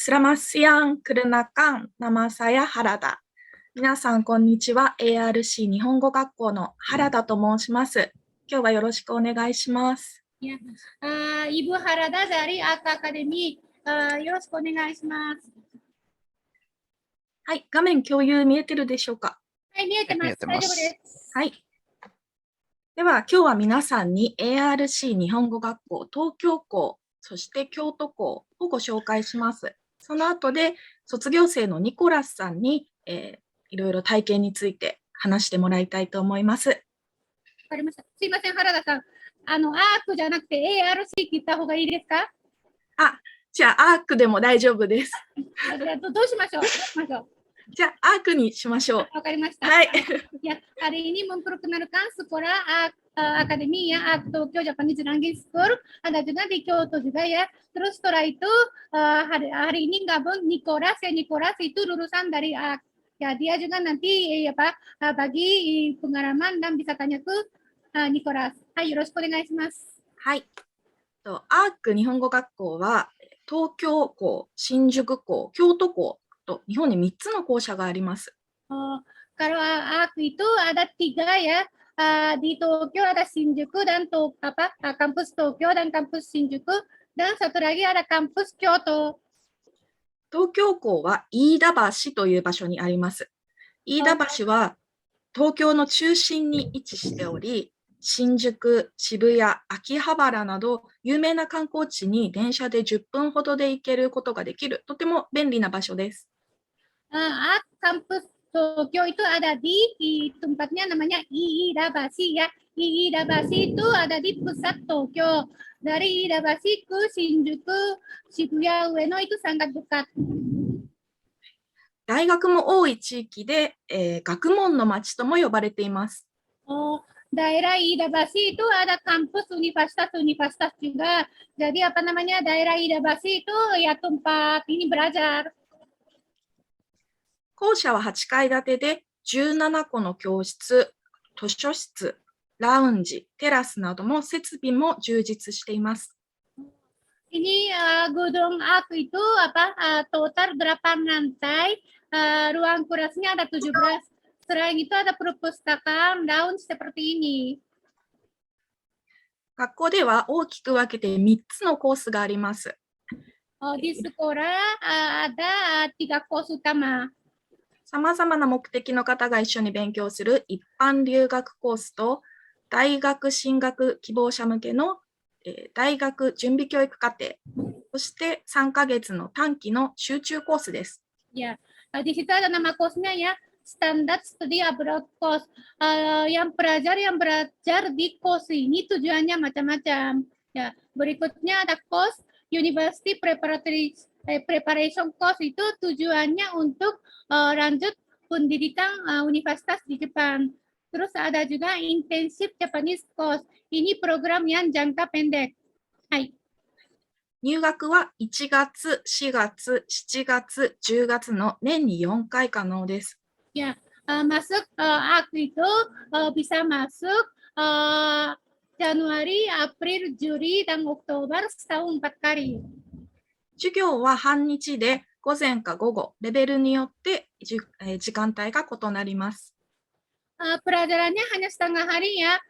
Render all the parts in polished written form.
Selamat siang, Kurunakan. Nama saya Harada. 皆さん、こんにちは。ARC 日本語学校の原田と申します。今日はよろしくお願いします。Ya, Ibu Harada dari AK Academy. よろしくお願いします。はい、画面共有見えてるでしょうか？はい、見えてます。大丈夫です。はい。では、今日は皆さんに ARC 日本語学校東京校、そして京都校をご紹介します。その後で、卒業生のニコラスさんに、いろいろ体験について話してもらいたいと思います。わかりました。すいません、原田さん。アークじゃなくて ARC って言った方がいいですか？じゃあ、アークでも大丈夫です。どうしましょう？じゃあ、アークにしましょう。わかりました。はい。Ya, hari ini memperkenalkan sekolah akademi ya, Tokyo Japanese Language School, ada juga di Kyoto juga ya. Terus setelah itu hari ini gabung Nicholas itu lulusan dari AK. Ya, dia juga nanti bagi pengalaman dan bisa tanya ke Nicholas. Hai, よろしくお願いします。はい。アーク日本語学校は、東京校、新宿校、京都校と日本に3つの校舎があります。Kalau aku itu ada 3 ya, di Tokyo ada Shinjuku dan kampus Tokyo dan kampus Shinjuku, dan satu lagi ada kampus Kyoto. 東京校は飯田橋という場所にあります。飯田橋は東京の中心に位置しており、新宿、渋谷、秋葉原など有名な観光地に電車で10分ほどで行けることができる、とても便利な場所です。Kampus Tokyo itu ada di tempatnya namanya Iidabashi ya. Iidabashi itu ada di pusat Tokyo. Dari Iidabashi ke Shinjuku, Shibuya Ueno itu sangat dekat. 大学も多い地域で、学問の町とも呼ばれています。Daerah Iidabashi itu ada kampus universitas juga. Jadi daerah Iidabashi itu ya tempat ini belajar. 校舎は8階建てで17個の教室、図書室、ラウンジ、テラスなども設備も充実しています。Ini gedung aku itu total 8 lantai, ruang kurasnya ada 17. Selain itu ada perpustakaan, lounge seperti ini. 学校では大きく分けて3つのコースがあります。Di sekolah ada 3 kos utama. さまざまな目的の方が一緒に勉強する一般留学コースと、大学進学希望者向けの、大学準備教育課程、そして3ヶ月の短期の集中コースです。Ya, di situ ada nama kosnya ya, Standard Study Abroad Course. Yang belajar di kos ini tujuannya macam-macam. Ya, berikutnya ada kos University Preparation Course, itu tujuannya untuk lanjut pendidikan universitas di Jepang. Terus ada juga Intensive Japanese Course. Ini program yang jangka pendek. Hai. 入学は1月、4月、7月、10月の年に4回可能です。Ya, masuk aku itu bisa masuk Januari, April, Juli, dan Oktober setahun 4 kali. 授業は半日で午前か午後、レベルによって時間帯が異なります。Pelajarannya hanya setengah hari ya.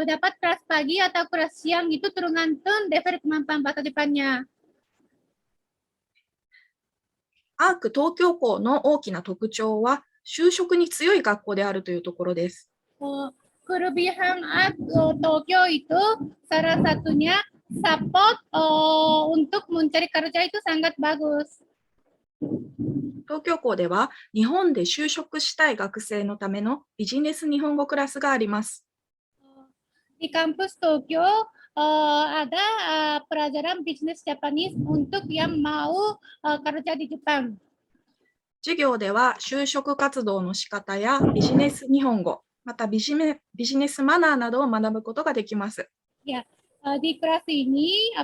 Dapat kelas pagi atau kelas siang itu tergantung level kemampuan bahasa Jepangnya. アーク東京校の大きな特徴は、就職に強い学校であるというところです。Kelebihan Tokyo itu salah satunya support untuk mencari kerja itu sangat bagus. 東京校では日本で就職したい学生のためのビジネス日本語クラスがあります。Di kampus Tokyo ada pelajaran bisnis Japanese untuk yang mau kerja di Jepang. 授業では就職活動の仕方やビジネス日本語、またビジネスマナーなどを学ぶことができます。Ya, di kelas ini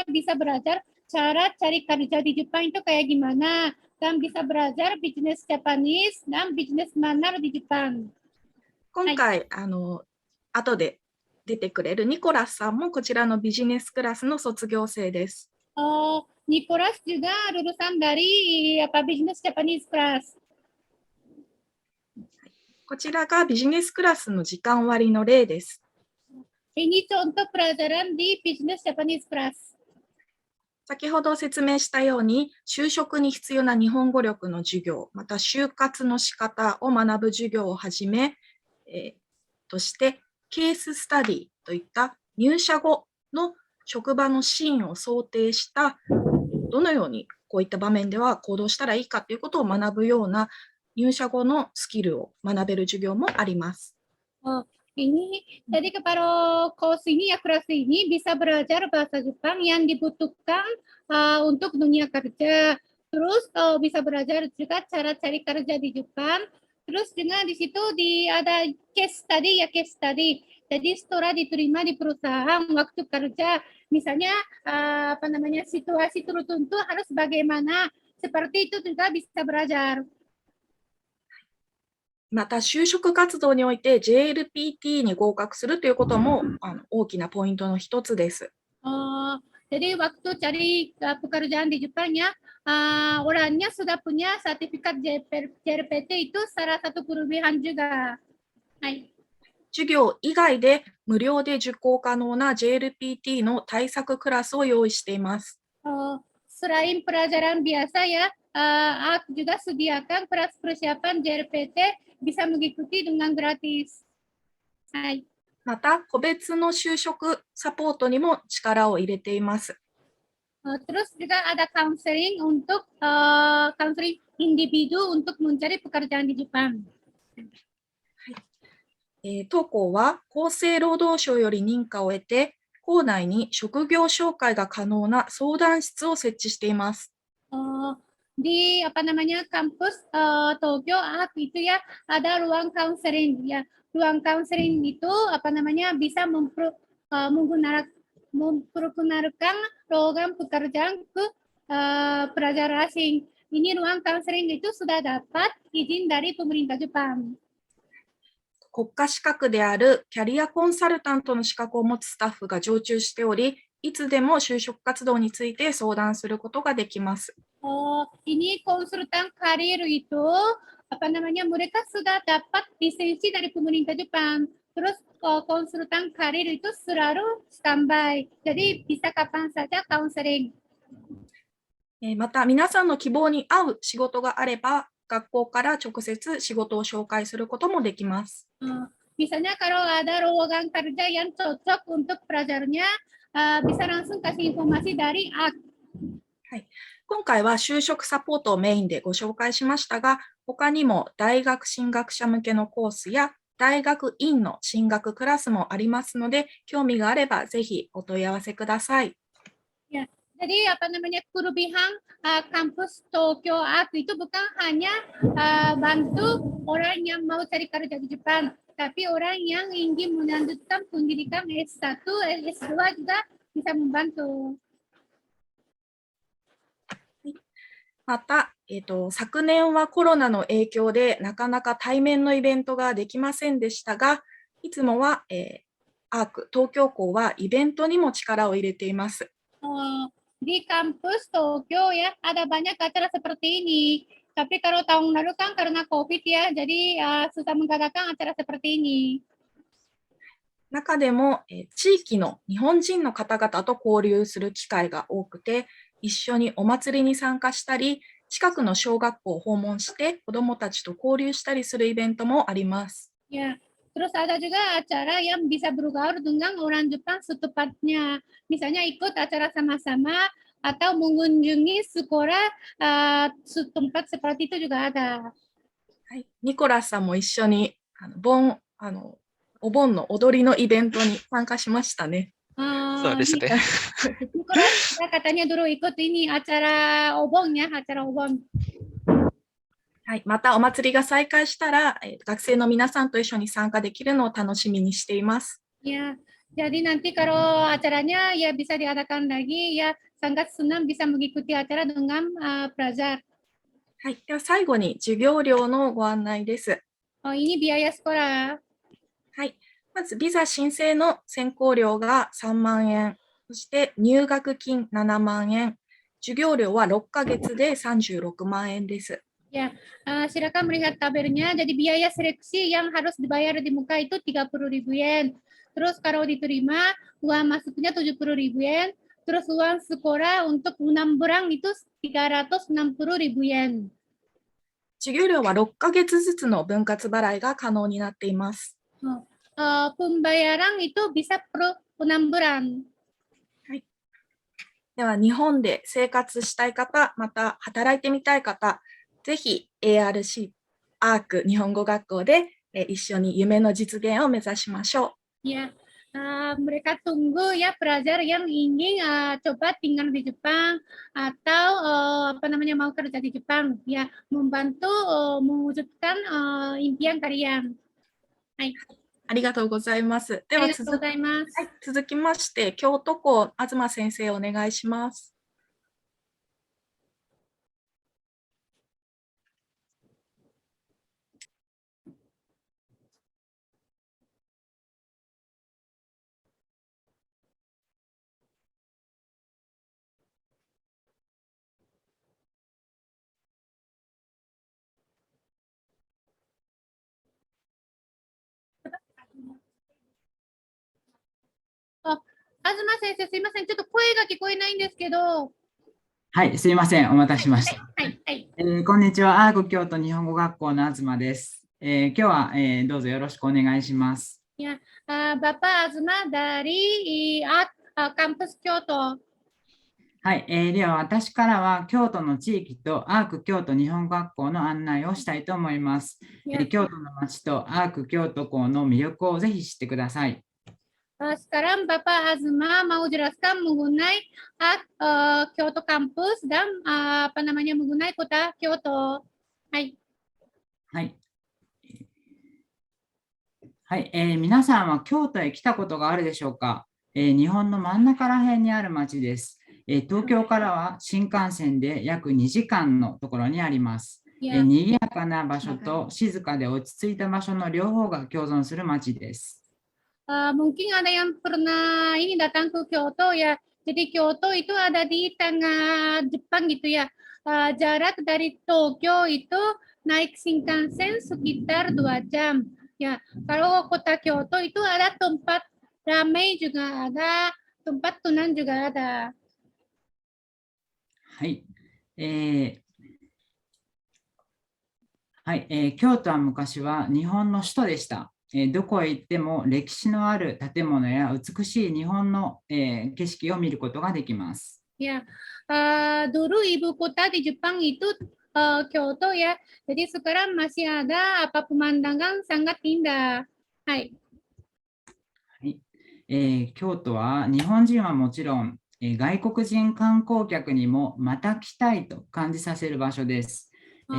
bisa belajar cara cari kerja di Jepang itu kayak gimana, dan bisa belajar bisnis Japanese dan bisnis manner di Jepang. 今回、後で出てくれるニコラスさんもこちらのビジネスクラスの卒業生です。Nicholas juga lulusan dari Business Japanese Class. こちらがビジネスクラスの時間割の例です。 Ini contoh pelajaran di Business Japanese Class. 先ほど説明したように、就職に必要な日本語力の授業、また就活の仕方を学ぶ授業をはじめ、として、ケーススタディといった入社後の職場のシーンを想定した、どのようにこういった場面では行動したらいいかということを学ぶような入社後のスキルを学べる授業もあります。Ini jadi kepada course ini ya kelas ini bisa belajar bahasa Jepang yang dibutuhkan untuk dunia kerja. Terus bisa belajar juga cara cari kerja di Jepang. Terus juga di situ ada case study ya case study. Jadi setelah diterima di perusahaan waktu kerja, misalnya situasi tertentu harus bagaimana. Seperti itu juga bisa belajar. また、就職活動において JLPT に合格するということも大きなポイントの一つです。Jadi waktu cari pekerjaan di Jepang ya, orangnya sudah punya sertifikat JLPT itu salah satu kelebihan juga. 授業以外で無料で受講可能な JLPT の対策クラスを用意しています。Selain pelajaran biasa ya, aku juga sediakan kelas persiapan JLPT bisa mengikuti dengan gratis. また、個別の就職サポートにも力を入れています。Terus juga ada counseling untuk counseling individu untuk mencari pekerjaan di Jepang. 当校は厚生労働省より認可を得て、校内に職業紹介が可能な相談室を設置しています。Di kampus Tokyo itu ya ada ruang counseling ya. Ruang counseling itu bisa memperkenalkan program pekerjaan ke pelajar asing. Ini ruang counseling itu sudah dapat izin dari pemerintah Jepang. 国家資格であるキャリアコンサルタントの資格を持つスタッフが常駐しており、いつでも就職活動について相談することができます。Ini konsultan karir itu mereka sudah dapat lisensi dari pemerintah Jepang. Terus konsultan karir itu selalu standby. Jadi bisa kapan saja counseling. また皆さんの希望に合う仕事があれば、学校から直接仕事を紹介することもできます。Misalnya kalau ada lowongan kerja yang cocok untuk pelajarnya, bisa langsung kasih informasi dari AK. はい、今回は就職サポートをメインでご紹介しましたが、他にも大学進学者向けのコースや大学院の進学クラスもありますので、興味があればぜひお問い合わせください。Jadi kelebihan kampus Tokyo Art itu bukan hanya bantu orang yang mau cari kerja di Jepang, tapi orang yang ingin melanjutkan pendidikan S1, S2 juga bisa membantu. また、昨年はコロナの影響でなかなか対面のイベントができませんでしたが、いつもは、ARC 東京校はイベントにも力を入れています。Di kampus Tokyo ya ada banyak acara seperti ini. Tapi kalau tahun lalu kan karena COVID ya, jadi susah mengadakan acara seperti ini. 中でも、地域の日本人の方々と交流する機会が多くて、一緒にお祭りに参加したり、近くの小学校を訪問して子どもたちと交流したりするイベントもあります。Ya, terus ada juga acara yang bisa bergaul dengan orang Jepang setepatnya. Misalnya ikut acara sama-sama atau mengunjungi sekolah setempat seperti itu juga ada. はい、ニコラスさんも一緒にお盆の踊りのイベントに参加しましたね。そうですね。Nicholas katanya dulu ikut ini acara obon ya, acara obon. はい、またお祭りが再開したら、学生の皆さんと一緒に参加できるのを楽しみにしています。Ya, jadi nanti kalau acaranya ya bisa diadakan lagi ya, sangat senang bisa mengikuti acara dengan pelajar. はい、では最後に授業料のご案内です。Ini biaya sekolah. はい、まずビザ申請の選考料が3万円、そして入学金7万円、授業料は6ヶ月で36万円です。Ya, silakan melihat tabelnya. Jadi biaya seleksi yang harus dibayar di muka itu 30.000 yen. Terus kalau diterima, uang masuknya 70.000 yen. Terus uang sekolah untuk 6 bulan itu 360.000 yen. 授業料は6ヶ月ずつの分割払いが可能になっています。Pembayaran itu bisa per 6 bulan. では、日本で生活したい方、また働いてみたい方、ぜひ ARC アーク日本語学校で一緒に夢の実現を目指しましょう。Ya, mereka tunggu ya pelajar yang ingin coba tinggal di Jepang atau mau kerja di Jepang, ya membantu mewujudkan impian kalian. ありがとうございます。では続きまして、京都校東先生お願いします。東先生、すいません。ちょっと声が聞こえないんですけど。はい、すいません。お待たせしました。こんにちは。アーク京都日本語学校の東です。今日は、どうぞよろしくお願いします。Ya, Bapak Azma dari Kampus Kyoto。はい、では私からは京都の地域とアーク京都日本語学校の案内をしたいと思います。京都の街とアーク京都校の魅力をぜひ知ってください。Sekarang Bapak Azma mau jelaskan mengenai Kyoto Campus dan mengenai kota Kyoto. はい。はい。はい、皆さんは京都へ来たことがあるでしょうか。日本の真ん中ら辺にある町です。東京からは新幹線で約2時間のところにあります。賑やかな場所と静かで落ち着いた場所の両方が共存する町です。Mungkin ada yang pernah ini datang ke Kyoto ya. Jadi Kyoto itu ada di tengah Jepang gitu ya. Jarak dari Tokyo itu naik Shinkansen sekitar 2 jam. Ya, kalau kota Kyoto itu ada tempat ramai juga ada, tempat tenang juga ada. はい。京都は昔は日本の首都でした。どこへ行っても歴史のある建物や美しい日本の、景色を見ることができます。Ya, dulu ibu kota di Jepang itu Kyoto ya. Jadi sekarang masih ada pemandangan sangat indah. はい。京都は日本人はもちろん、外国人観光客にもまた来たいと感じさせる場所です。は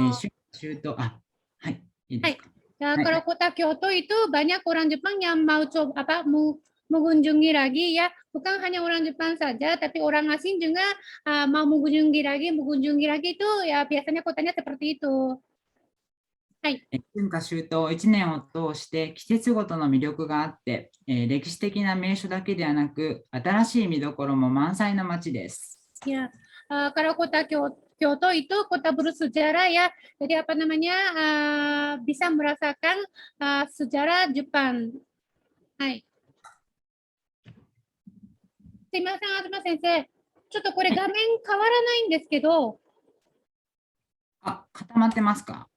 い。いいですか。Ya, kalau kota Kyoto itu banyak orang Jepang yang mau coba mengunjungi lagi ya, bukan hanya orang Jepang saja, tapi orang asing juga mau mengunjungi lagi itu ya biasanya kotanya seperti itu. はい。春夏秋冬1年を通して季節ごとの魅力があって、歴史的な名所だけではなく新しい見どころも満載の街です。Ya, kalau kota Kyoto itu kota bersejarah ya, jadi bisa merasakan sejarah Jepang. はい。すいません、東先生。ちょっとこれ画面変わらないんですけど。固まってますか？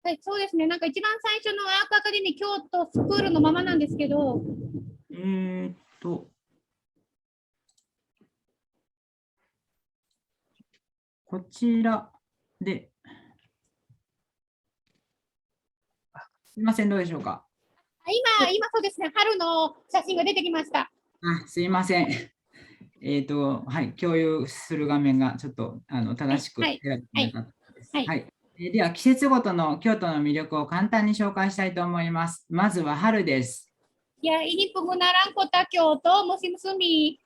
はい、そうですね。なんか一番最初のアークアカデミー京都スクールのままなんですけど。こちらで、すみません、どうでしょうか。今そうですね、春の写真が出てきました。すいません。はい、共有する画面がちょっと正しく選べなかったです。はい。では、季節ごとの京都の魅力を簡単に紹介したいと思います。まずは春です。Ya, ini pengenalan kota Kyoto musim semi.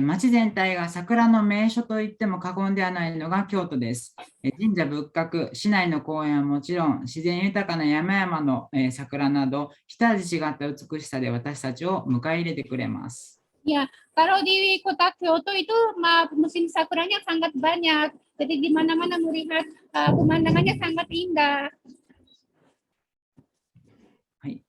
町全体が桜の名所と言っても過言ではないのが京都です。神社仏閣、市内の公園はもちろん、自然豊かな山々の、桜など、一味違った美しさで私たちを迎え入れてくれます。Ya, kalau di kota Kyoto itu musim sakuranya sangat banyak. Jadi di mana-mana melihat pemandangannya sangat indah. はい。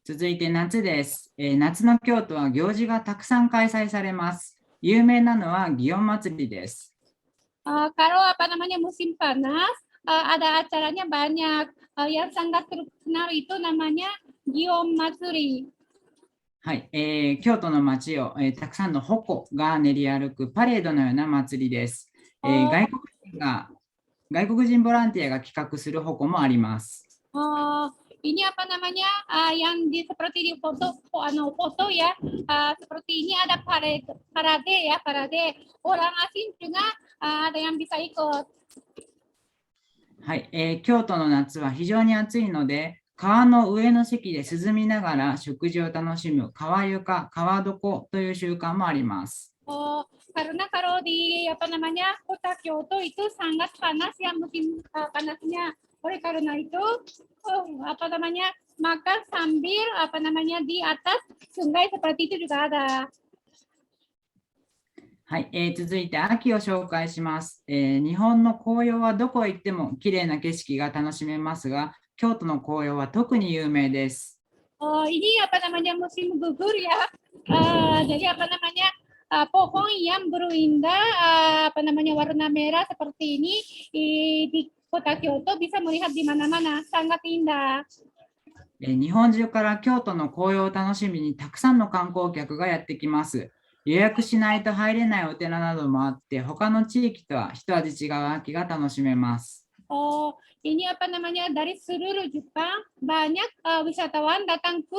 続いて夏です、夏の京都は行事がたくさん開催されます。有名なのは祇園祭りです。Kalau musim panas, ada acaranya banyak. Yang sangat terkenal itu namanya Gion Matsuri. はい、京都の街を、たくさんの鉾が練り歩くパレードのような祭りです。外国人ボランティアが企画する鉾もあります。Ini yang seperti di foto ya, seperti ini ada parade ya, parade. Orang asing juga ada yang bisa ikut. はい、京都の夏は非常に暑いので、川の上の席で涼みながら食事を楽しむ川床、川床という習慣もあります。Karena kalau di kota Kyoto itu sangat panas ya musim panasnya. Oleh karena itu makan sambil di atas sungai seperti itu juga ada. はい、続いて秋を紹介します、日本の紅葉はどこへ行っても綺麗な景色が楽しめますが、京都の紅葉は特に有名です。Ini musim gugur ya. Jadi pohon yang berundak warna merah seperti ini di kota Kyoto bisa melihat di mana-mana, sangat indah. 日本中から京都の紅葉を楽しみにたくさんの観光客がやってきます。予約しないと入れないお寺などもあって、他の地域とは一味違う秋が楽しめます。Ini dari seluruh Jepang banyak wisatawan datang ke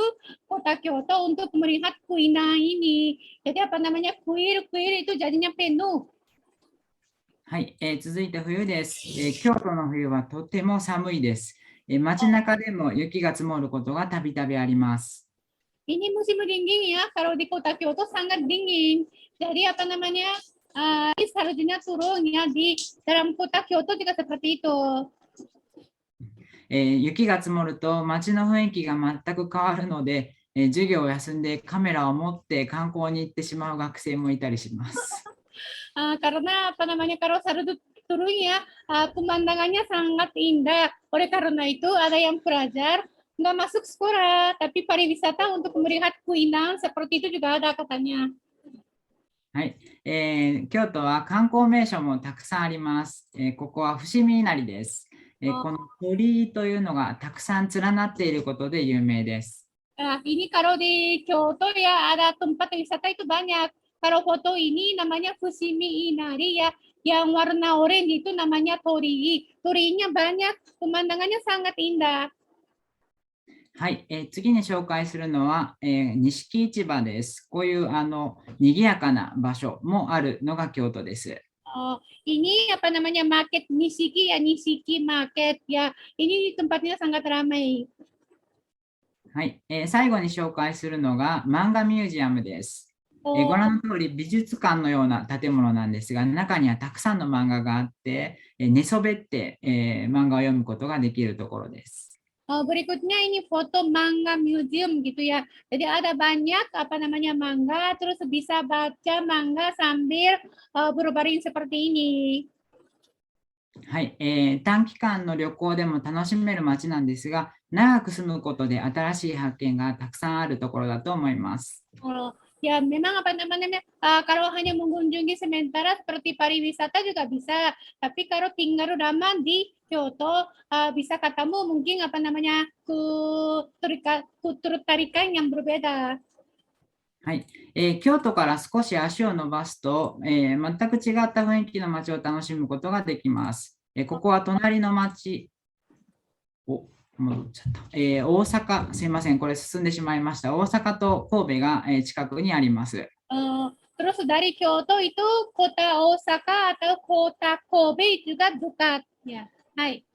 kota Kyoto untuk melihat keindahan ini. Jadi kuil itu jadinya penuh. はい、続いて冬です、京都の冬はとても寒いです。街中でも雪が積もることがたびたびあります。Ini musim dingin ya, kalau di kota Kyoto sangat dingin. Jadi seharusnya turun ya di dalam kota Kyoto juga seperti itu. 雪が積もると街の雰囲気が全く変わるので、授業を休んでカメラを持って観光に行ってしまう学生もいたりします。Karena kalau turun ya pemandangannya sangat indah. Oleh karena itu ada yang pelajar nggak masuk sekolah, tapi pariwisata untuk melihat keindahan seperti itu juga ada katanya. はい、京都は観光名所もたくさんあります。ここは伏見稲荷です。この鳥居というのがたくさん連なっていることで有名です。Ini kalau di Kyoto ya ada tempat wisata itu banyak. Kalau foto ini namanya Fushimi Inari ya, yang warna orange itu namanya torii. Toriinya banyak, pemandangannya sangat indah. はい、次に紹介するのは、錦市場です。こういう賑やかな場所もあるのが京都です。Ini market Nishiki ya, Nishiki Market ya. Ini tempatnya sangat ramai. はい、最後に紹介するのが漫画ミュージアムです。ご覧の通り美術館のような建物なんですが、中にはたくさんの漫画があって、寝そべって、漫画を読むことができるところです。Berikutnya ini foto manga museum gitu ya. Jadi ada banyak manga, terus bisa baca manga sambil berbaring seperti ini. はい、短期間の旅行でも楽しめる街なんですが、長く住むことで新しい発見がたくさんあるところだと思います。Ya memang kalau hanya mengunjungi sementara seperti pariwisata juga bisa, tapi kalau tinggal lama di Kyoto bisa ketemu mungkin ketertarikan yang berbeda. はい、京都から少し足を伸ばすと、全く違った雰囲気の街を楽しむことができます。ここは隣の街、戻っちゃった。大阪、すいません、これ進んでしまいました。大阪と神戸が、近くにあります。Terus dari Kyoto itu kota Osaka atau kota Kobe juga dekat. Ya, はい。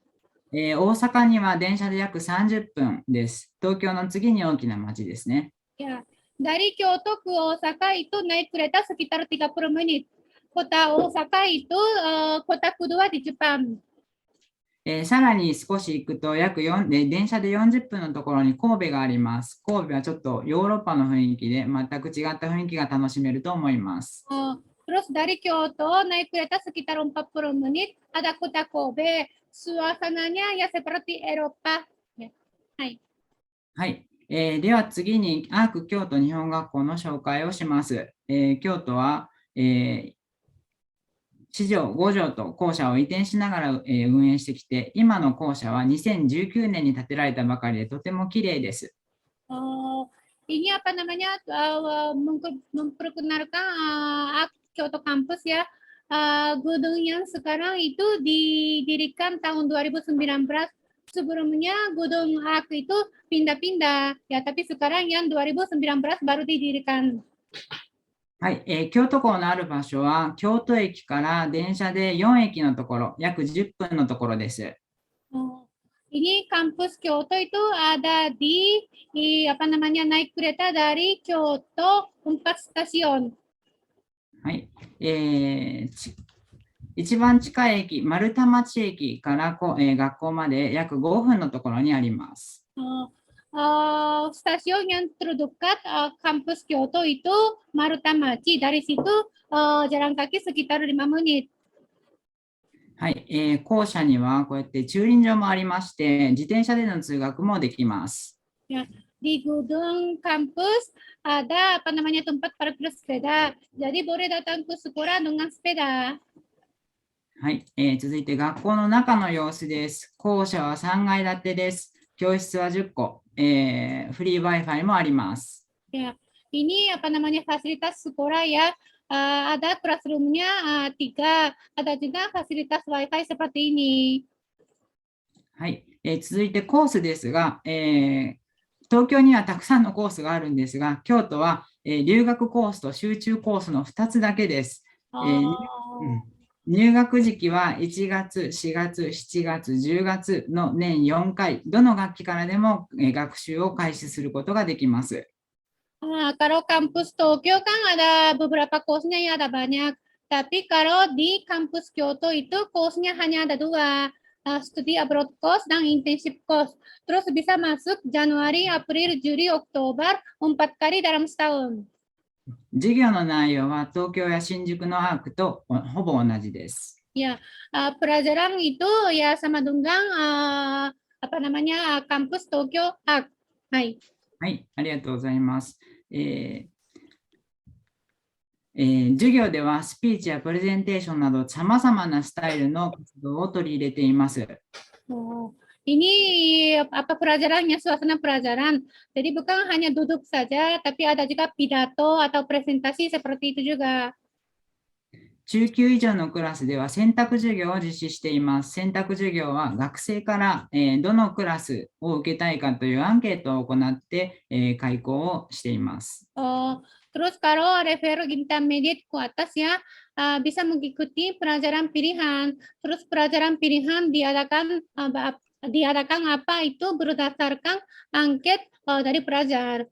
大阪には電車で約30分です。東京の次に大きな町ですね。Ya, dari Kyoto ke Osaka itu naik kereta sekitar 30 menit. Kota Osaka itu kota kedua di Jepang. さらに少し行くと電車で40分のところに神戸があります。神戸はちょっとヨーロッパの雰囲気で全く違った雰囲気が楽しめると思います。Terus dari Kyoto naik kereta sekitar 40 menit, ada kota Kobe. Suasananya ya seperti Eropa. Ya. Hai. はい。では次にアーク京都日本学校の紹介をします。京都は、4条、5条と校舎を移転しながら、運営してきて、今の校舎は2019年に建てられたばかりでとても綺麗です。Ini apa namanya memperkenalkan Kyoto Campus ya. Gedung yang sekarang itu didirikan tahun 2019. Sebelumnya gedung AK itu pindah-pindah ya, tapi sekarang yang 2019 baru didirikan. はい、京都校のある場所は京都駅から電車で4駅のところ、約10分のところです。Ini kampus Kyoto itu ada di apa namanya naik kereta dari Kyoto 4 stasiun. はい、一番近い駅、丸太町駅から学校まで約5分のところにあります。Stasiun yang terdekat kampus Kyoto itu Marutamachi. Dari situ jalan kaki sekitar 5 menit. はい、校舎にはこうやって駐輪場もありまして、自転車での通学もできます。Ya, di gedung kampus ada apa namanya tempat parkir sepeda. Jadi boleh datang ke sekolah dengan sepeda. はい、続いて学校の中の様子です。校舎は3階建てです。教室は10個、フリー Wi-Fi もあります。Ya, ini apa namanya fasilitas sekolah ya. Ada classroom-nya 3, ada juga fasilitas Wi-Fi seperti ini. はい、続いてコースですが、東京にはたくさんのコースがあるんですが、京都は、留学コースと集中コースの2つだけです。入学時期は1月、4月、7月、10月の年4回、どの学期からでも学習を開始することができます。Kalau kampus Tokyo kan ada beberapa course-nya ya, ada banyak. Tapi kalau di kampus Kyoto itu course-nya hanya ada 2, studi abroad course dan internship course. Terus bisa masuk Januari, April, Juli, Oktober, 4 kali dalam setahun. 授業の内容は東京や新宿のアークとほぼ同じです。Ya, pelajaran itu ya sama dengan apa namanya kampus Tokyo Arc. はい。はい、ありがとうございます。授業ではスピーチやプレゼンテーションなどさまざまなスタイルの活動を取り入れています。Ini apa pelajarannya, suasana pelajaran. Jadi bukan hanya duduk saja, tapi ada juga pidato atau presentasi seperti itu juga. 中級以上のクラスでは選択授業を実施しています。選択授業は学生から、どのクラスを受けたいかというアンケートを行って、開講をしています。Terus kalau level intermediate ke atas ya, bisa mengikuti pelajaran pilihan. Terus pelajaran pilihan diadakan apa itu berdasarkan angket dari pelajar.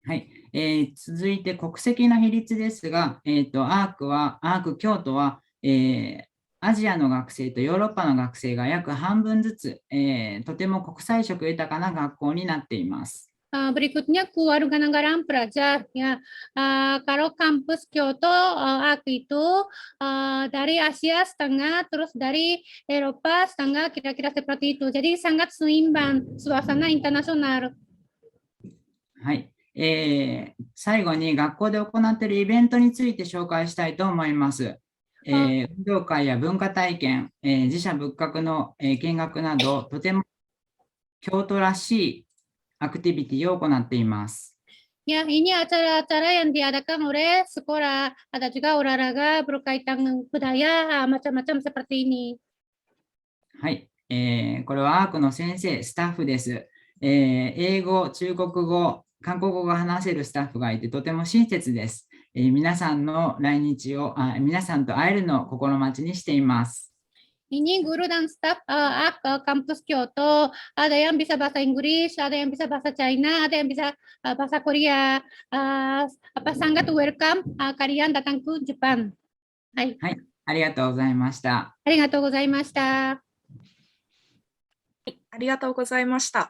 はい、続いて国籍の比率ですが、アーク京都は、アジアの学生とヨーロッパの学生が約半分ずつ、とても国際色豊かな学校になっています。Berikutnya kewarganegaraan pelajar ya. Kalau kampus Kyoto itu dari Asia setengah, terus dari Eropa setengah, kira-kira seperti itu. Jadi sangat seimbang, suasana internasional. はい。最後に学校で行っているイベントについて紹介したいと思います。運動会や文化体験、自社仏閣の、見学など、とても京都らしいアクティビティを行っています。Ya, ini acara-acara yang diadakan oleh sekolah. Ada juga olahraga berkaitan dengan budaya, macam-macam seperti ini. はい、これはアークの先生、スタッフです。英語、中国語、韓国語が話せるスタッフがいてとても親切です。皆さんの来日を皆さんと会えるのを心待ちにしています。Ini guru dan staf kampus Kyoto. Ada yang bisa bahasa Inggris, ada yang bisa bahasa China, ada yang bisa bahasa Korea. Sangat welcome kalian datang ke Jepang. はい、ありがとうございました。ありがとうございました。ありがとうございました。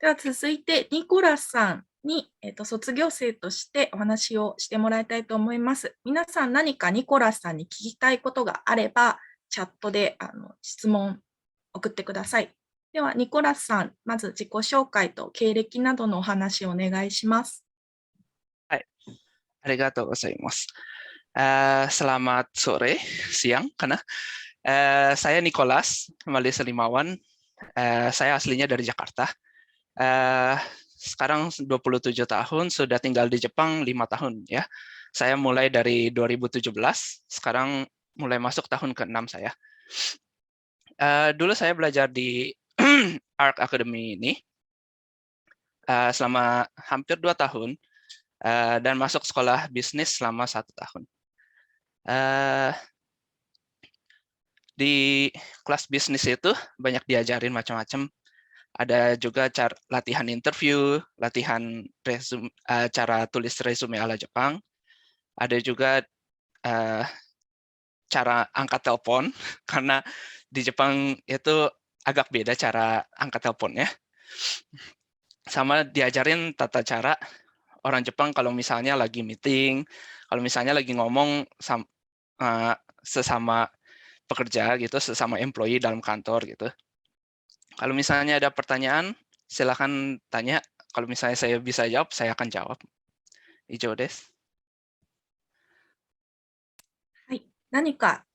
では続いて、ニコラスさんに、卒業生としてお話をしてもらいたいと思います。皆さん何かニコラスさんに聞きたいことがあれば、チャットで質問送ってください。では、ニコラスさん、まず自己紹介と経歴などのお話をお願いします。はい、ありがとうございます。Selamat sore, siang, karena saya Nicholas Malis Limawan. Saya aslinya dari Jakarta. Sekarang 27 tahun, sudah tinggal di Jepang 5 tahun ya. Saya mulai dari 2017, sekarang mulai masuk tahun ke-6 saya. Dulu saya belajar di Arc Academy ini selama hampir 2 tahun dan masuk sekolah bisnis selama 1 tahun. Di kelas bisnis itu banyak diajarin macam-macam. Ada juga latihan interview, latihan resume, cara tulis resume ala Jepang. Ada juga cara angkat telepon, karena di Jepang itu agak beda cara angkat teleponnya. Sama diajarin tata cara orang Jepang kalau misalnya lagi meeting, kalau misalnya lagi ngomong sesama pekerja gitu, sesama employee dalam kantor gitu. Kalau misalnya ada pertanyaan, silakan tanya. Kalau misalnya saya bisa jawab, saya akan jawab. Ijo desu. はい。何か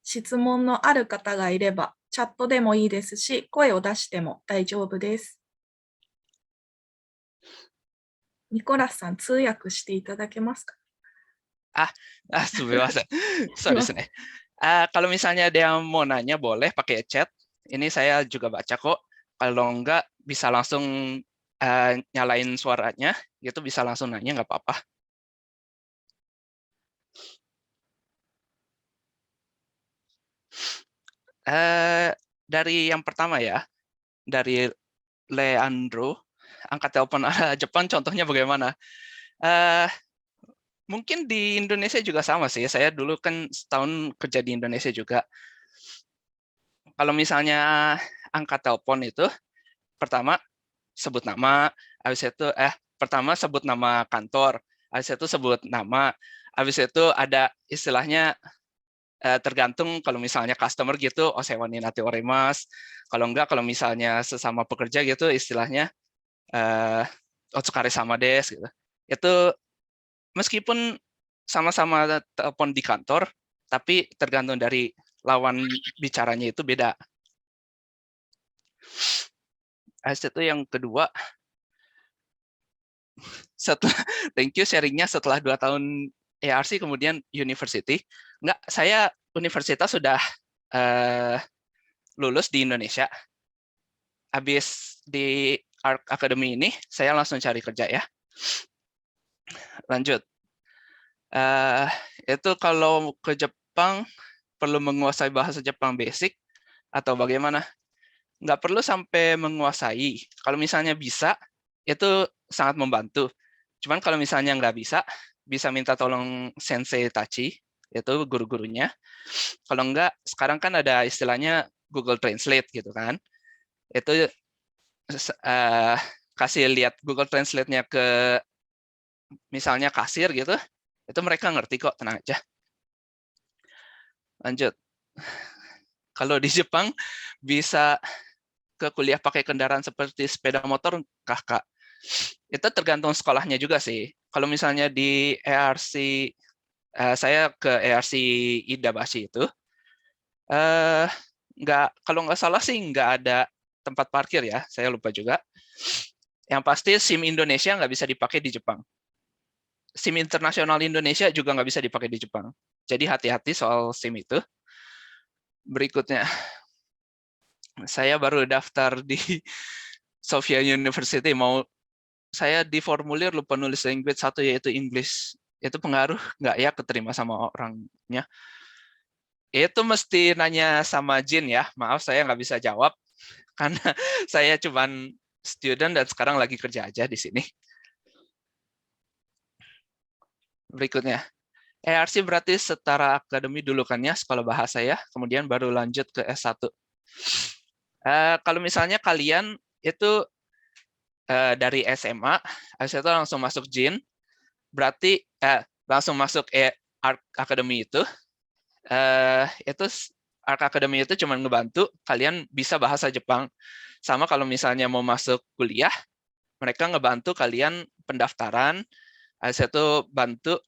質問のある方がいれば、チャットでもいいですし、声を出しても大丈夫です。ニコラスさん、通訳していただけますか？ Subasa. Sorry, kalau misalnya ada yang mau nanya, boleh pakai chat. Ini saya juga baca kok. Kalau enggak, bisa langsung nyalain suaranya, gitu bisa langsung nanya, nggak apa-apa. Dari yang pertama ya, dari Leandro, angkat telepon ala Jepang, contohnya bagaimana? Mungkin di Indonesia juga sama sih. Saya dulu kan setahun kerja di Indonesia juga. Kalau misalnya angkat telepon itu, pertama sebut nama, habis itu pertama sebut nama kantor, habis itu sebut nama, habis itu ada istilahnya tergantung kalau misalnya customer gitu, osewa ni nate oremasu. Kalau enggak, kalau misalnya sesama pekerja gitu, istilahnya otsukare sama desu gitu. Itu meskipun sama-sama telepon di kantor, tapi tergantung dari lawan bicaranya itu beda. Habis itu yang kedua, thank you sharingnya setelah 2 tahun ARC kemudian university. Enggak, saya universitas sudah lulus di Indonesia. Habis di Arc Academy ini, saya langsung cari kerja ya. Lanjut. Itu kalau ke Jepang perlu menguasai bahasa Jepang basic atau bagaimana? Nggak perlu sampai menguasai. Kalau misalnya bisa, itu sangat membantu. Cuman kalau misalnya nggak bisa minta tolong sensei tachi, itu guru-gurunya. Kalau nggak, sekarang kan ada istilahnya Google Translate gitu kan. Itu kasih lihat Google Translate-nya ke misalnya kasir gitu, itu mereka ngerti kok, tenang aja. Lanjut. Kalau di Jepang bisa ke kuliah pakai kendaraan seperti sepeda motor, kakak. Itu tergantung sekolahnya juga sih. Kalau misalnya di ARC, saya ke ARC Idabashi itu, kalau nggak salah sih nggak ada tempat parkir ya, saya lupa juga. Yang pasti SIM Indonesia nggak bisa dipakai di Jepang. SIM internasional Indonesia juga nggak bisa dipakai di Jepang. Jadi hati-hati soal SIM itu. Berikutnya, saya baru daftar di Sophia University. Saya di formulir lupa nulis language 1 yaitu English. Itu pengaruh nggak ya keterima sama orangnya? Itu mesti nanya sama Jin ya. Maaf saya nggak bisa jawab karena saya cuman student dan sekarang lagi kerja aja di sini. Berikutnya, ARC berarti setara akademi dulu kan ya, sekolah bahasa ya, kemudian baru lanjut ke S1. Kalau misalnya kalian itu dari SMA, habis itu langsung masuk JIN, berarti langsung masuk Art Academy itu Art Academy itu cuma ngebantu kalian bisa bahasa Jepang. Sama kalau misalnya mau masuk kuliah, mereka ngebantu kalian pendaftaran, habis itu bantu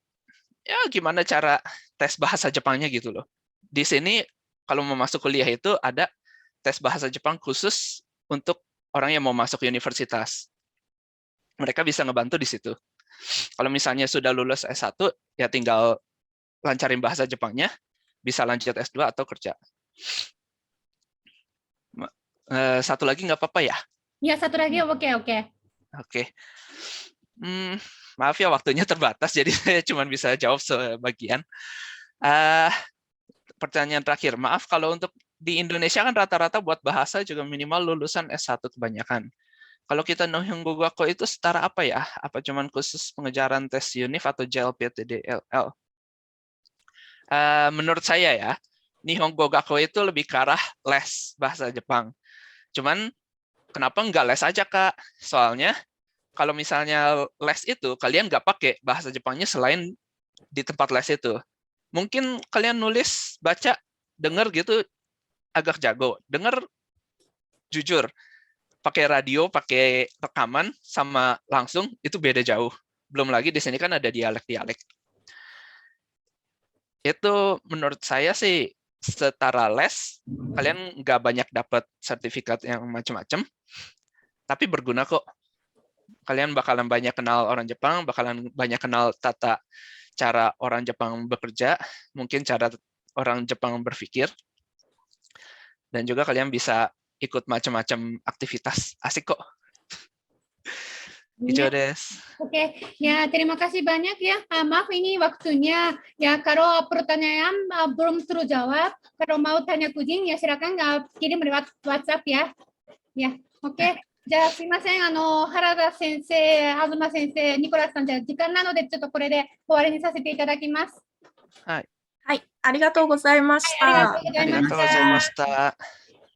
ya gimana cara tes bahasa Jepangnya gitu loh. Di sini kalau mau masuk kuliah itu ada tes bahasa Jepang khusus untuk orang yang mau masuk universitas. Mereka bisa ngebantu di situ. Kalau misalnya sudah lulus S1, ya tinggal lancarin bahasa Jepangnya, bisa lanjut S2 atau kerja. Satu lagi nggak apa-apa ya? Ya, satu lagi, oke. Oke. Maaf ya waktunya terbatas, jadi saya cuma bisa jawab sebagian. Pertanyaan terakhir, maaf kalau untuk di Indonesia kan rata-rata buat bahasa juga minimal lulusan S1 kebanyakan. Kalau kita Nihongo Gakko itu setara apa ya? Apa cuman khusus pengejaran tes UNIF atau JLPTDLL? Menurut saya ya, Nihongo Gakko itu lebih ke arah les bahasa Jepang. Cuman kenapa nggak les aja, Kak? Soalnya kalau misalnya les itu, kalian nggak pakai bahasa Jepangnya selain di tempat les itu. Mungkin kalian nulis, baca, denger gitu agak jago. Denger, jujur, pakai radio, pakai rekaman, sama langsung, itu beda jauh. Belum lagi di sini kan ada dialek-dialek. Itu menurut saya sih setara les, kalian nggak banyak dapat sertifikat yang macam-macam, tapi berguna kok. Kalian bakalan banyak kenal orang Jepang, bakalan banyak kenal tata cara orang Jepang bekerja, mungkin cara orang Jepang berpikir, dan juga kalian bisa ikut macam-macam aktivitas. Asik kok. Itu des. Oke, ya terima kasih banyak ya. Maaf ini waktunya. Ya kalau pertanyaan belum terjawab, kalau mau tanya kucing ya silakan kirim lewat WhatsApp ya. Ya, oke. じゃあすいません、原田先生、東先生、ニコラスさん、じゃあ時間なのでちょっとこれで終わりにさせていただきます。はい、ありがとうございました。ありがとうございました。ありがとうございました。